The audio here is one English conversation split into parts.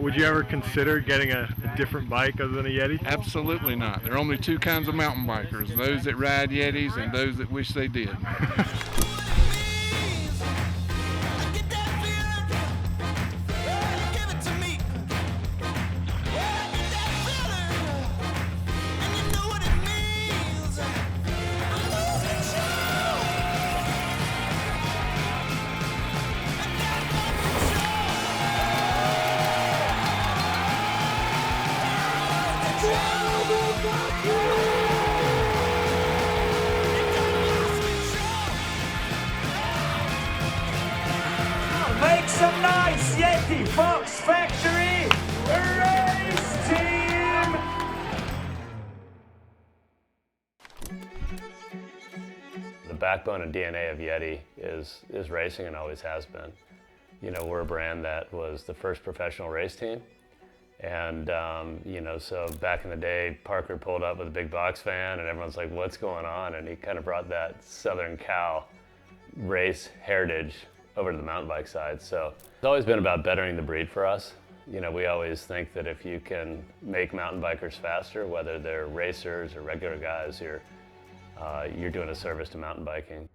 Would you ever consider getting a different bike other than a Yeti? Absolutely not. There are only two kinds of mountain bikers, those that ride Yetis and those that wish they did. Make some noise, Yeti Factory Racing! The backbone and DNA of Yeti is racing and always has been. You know, we're a brand that was the first professional race team. And, you know, so back in the day, Parker pulled up with a big box fan and everyone's like, what's going on? And he kind of brought that Southern Cal race heritage over to the mountain bike side. So it's always been about bettering the breed for us. You know, we always think that if you can make mountain bikers faster, whether they're racers or regular guys, you're doing a service to mountain biking.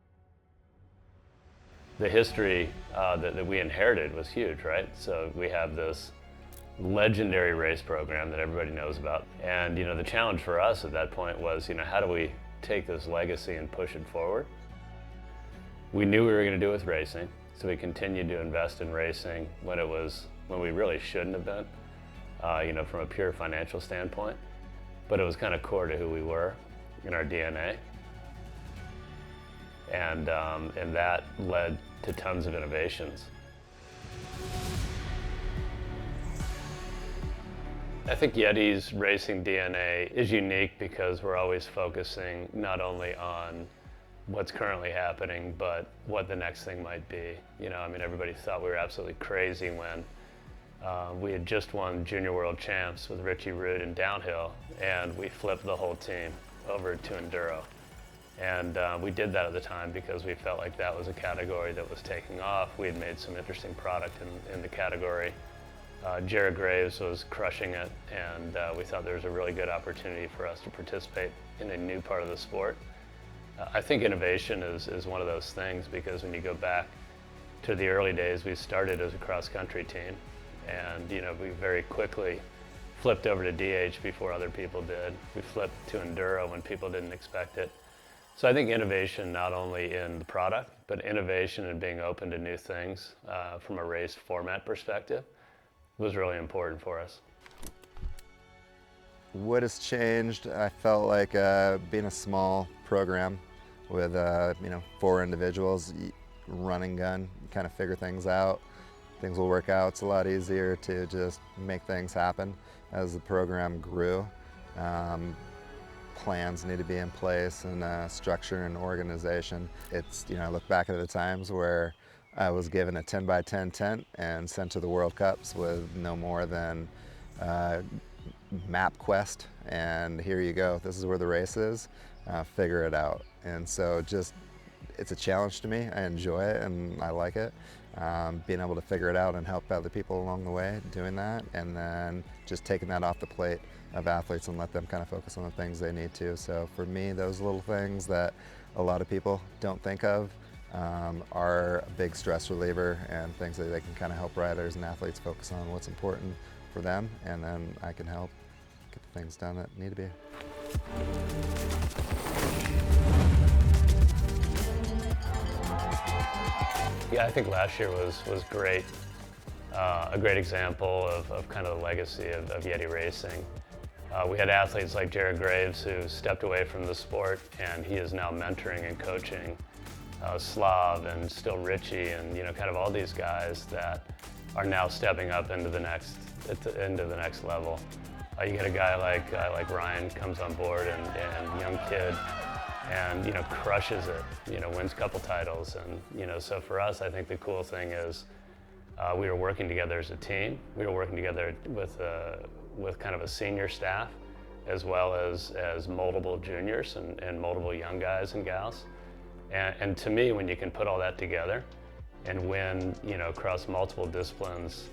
The history that we inherited was huge, right? So we have this legendary race program that everybody knows about. And, you know, the challenge for us at that point was, you know, how do we take this legacy and push it forward? We knew we were going to do it with racing, so we continued to invest in racing when we really shouldn't have been, you know, from a pure financial standpoint. But it was kind of core to who we were in our DNA. And that led to tons of innovations. I think Yeti's racing DNA is unique because we're always focusing not only on what's currently happening, but what the next thing might be. You know, I mean, everybody thought we were absolutely crazy when we had just won Junior World Champs with Richie Rude in downhill, and we flipped the whole team over to Enduro. And we did that at the time because we felt like that was a category that was taking off. We had made some interesting product in the category. Jared Graves was crushing it, and we thought there was a really good opportunity for us to participate in a new part of the sport. I think innovation is one of those things, because when you go back to the early days, we started as a cross-country team, and you know, we very quickly flipped over to DH before other people did. We flipped to Enduro when people didn't expect it. So I think innovation not only in the product, but innovation and being open to new things from a race format perspective was really important for us. What has changed? I felt like being a small program with you know, 4 individuals, run and gun, kind of figure things out. Things will work out. It's a lot easier to just make things happen as the program grew. Plans need to be in place, and structure and organization. It's, you know, I look back at the times where I was given a 10x10 tent and sent to the World Cups with no more than map quest, and here you go, this is where the race is, figure it out. And so just, it's a challenge to me. I enjoy it and I like it. Being able to figure it out and help other people along the way doing that, and then just taking that off the plate of athletes and let them kind of focus on the things they need to. So for me, those little things that a lot of people don't think of are a big stress reliever, and things that they can kind of help riders and athletes focus on what's important for them, and then I can help get the things done that need to be. Yeah, I think last year was great, a great example of kind of the legacy of Yeti Racing. We had athletes like Jared Graves, who stepped away from the sport, and he is now mentoring and coaching Slav and still Richie, and you know, kind of all these guys that are now stepping up into the next level. You get a guy like Ryan comes on board, and young kid, and you know, crushes it. You know, wins a couple titles, and you know, so for us, I think the cool thing is we were working together as a team. We were working together with kind of a senior staff, as well as multiple juniors and multiple young guys and gals. And to me, when you can put all that together and win, you know, across multiple disciplines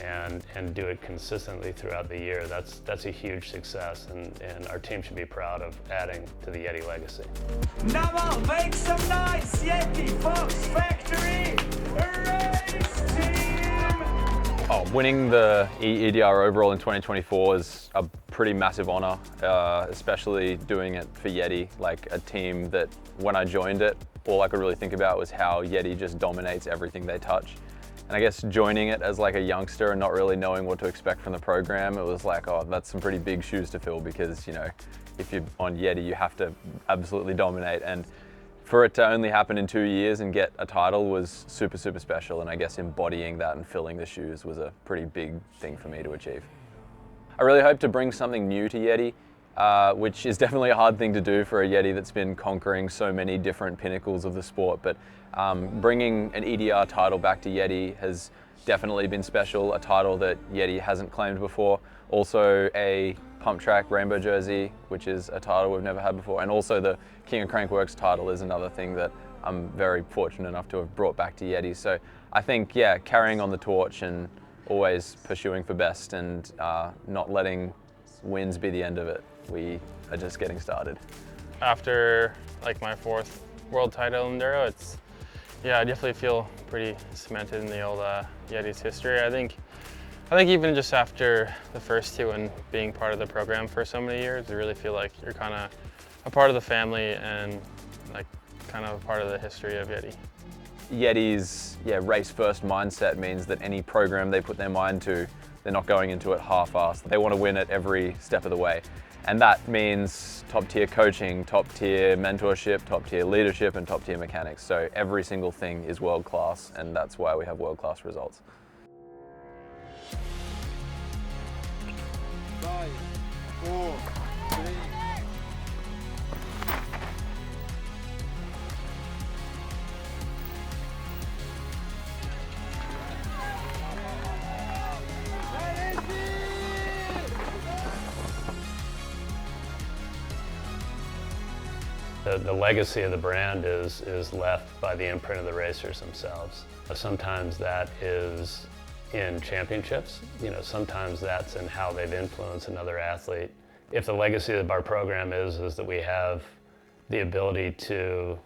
and do it consistently throughout the year, that's a huge success, and our team should be proud of adding to the Yeti legacy. Now I'll make some nice Yeti Fox Factory Race Team! Oh, winning the EDR overall in 2024 is a pretty massive honor, especially doing it for Yeti, like a team that when I joined it, all I could really think about was how Yeti just dominates everything they touch. And I guess joining it as like a youngster and not really knowing what to expect from the program, it was like, oh, that's some pretty big shoes to fill because, you know, if you're on Yeti, you have to absolutely dominate. And for it to only happen in 2 years and get a title was super, super special. And I guess embodying that and filling the shoes was a pretty big thing for me to achieve. I really hope to bring something new to Yeti, which is definitely a hard thing to do for a Yeti that's been conquering so many different pinnacles of the sport. But bringing an EDR title back to Yeti has definitely been special, a title that Yeti hasn't claimed before. Also a pump track rainbow jersey, which is a title we've never had before. And also the King of Crankworks title is another thing that I'm very fortunate enough to have brought back to Yeti. So I think, yeah, carrying on the torch and always pursuing for best and not letting wins be the end of it. We are just getting started. After like my 4th world title in Enduro, I definitely feel pretty cemented in the old Yeti's history. I think even just after the first 2 and being part of the program for so many years, you really feel like you're kind of a part of the family and like kind of a part of the history of Yeti. Yeti's race first mindset means that any program they put their mind to, they're not going into it half-assed. They want to win it every step of the way. And that means top tier coaching, top tier mentorship, top tier leadership, and top tier mechanics. So every single thing is world class, and that's why we have world class results. 5, 4, 3. The legacy of the brand is left by the imprint of the racers themselves. Sometimes that is in championships, sometimes that's in how they've influenced another athlete. If the legacy of our program is that we have the ability to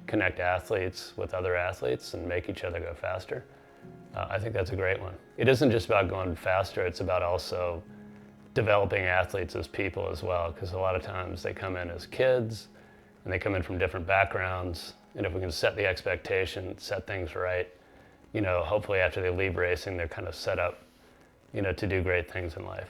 connect athletes with other athletes and make each other go faster, I think that's a great one. It isn't just about going faster, it's about also developing athletes as people as well, because a lot of times they come in as kids, and they come in from different backgrounds, and if we can set the expectation, set things right, hopefully after they leave racing, they're kind of set up, to do great things in life.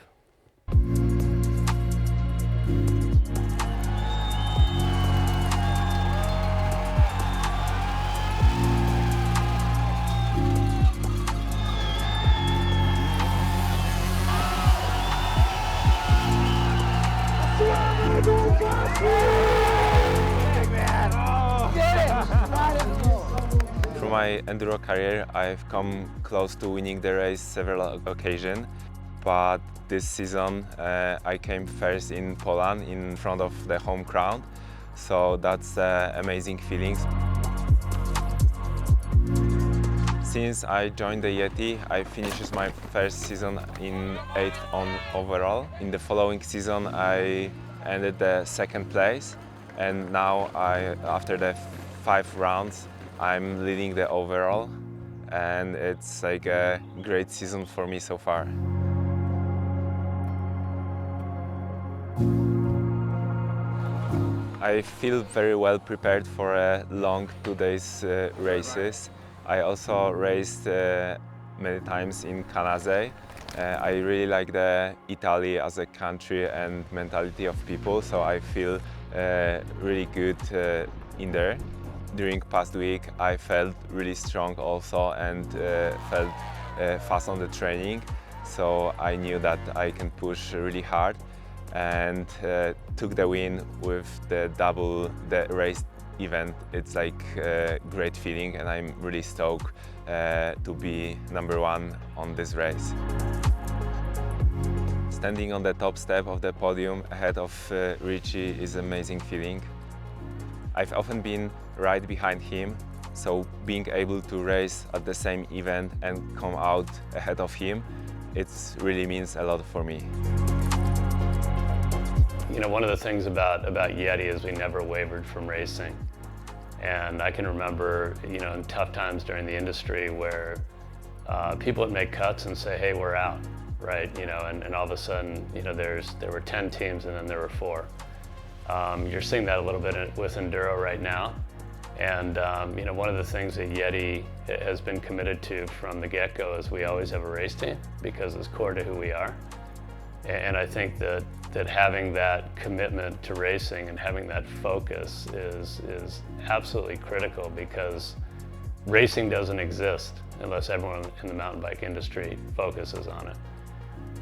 Through my enduro career, I've come close to winning the race several occasions, but this season I came first in Poland in front of the home crowd, so that's amazing feelings. Since I joined the Yeti, I finished my first season in 8th on overall. In the following season, I ended the 2nd place, and now after the 5 rounds, I'm leading the overall, and it's like a great season for me so far. I feel very well prepared for a long 2 days races. I also raced many times in Canada. I really like Italy as a country and mentality of people, so I feel really good in there. During past week, I felt really strong also and felt fast on the training, so I knew that I can push really hard and took the win with the race event. It's like a great feeling, and I'm really stoked to be #1 on this race. Standing on the top step of the podium ahead of Richie is an amazing feeling. I've often been right behind him, so being able to race at the same event and come out ahead of him it really means a lot for me. You know, one of the things about Yeti is we never wavered from racing. And I can remember, you know, in tough times during the industry where people would make cuts and say, hey, we're out, right? You know, and all of a sudden, you know, there were 10 teams and then there were 4. You're seeing that a little bit with Enduro right now. And, you know, one of the things that Yeti has been committed to from the get-go is we always have a race team because it's core to who we are. And I think that having that commitment to racing and having that focus is absolutely critical, because racing doesn't exist unless everyone in the mountain bike industry focuses on it.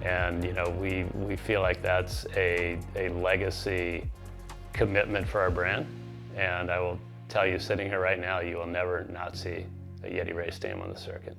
And you know, we feel like that's a legacy commitment for our brand. And I will tell you, sitting here right now, you will never not see a Yeti race team on the circuit.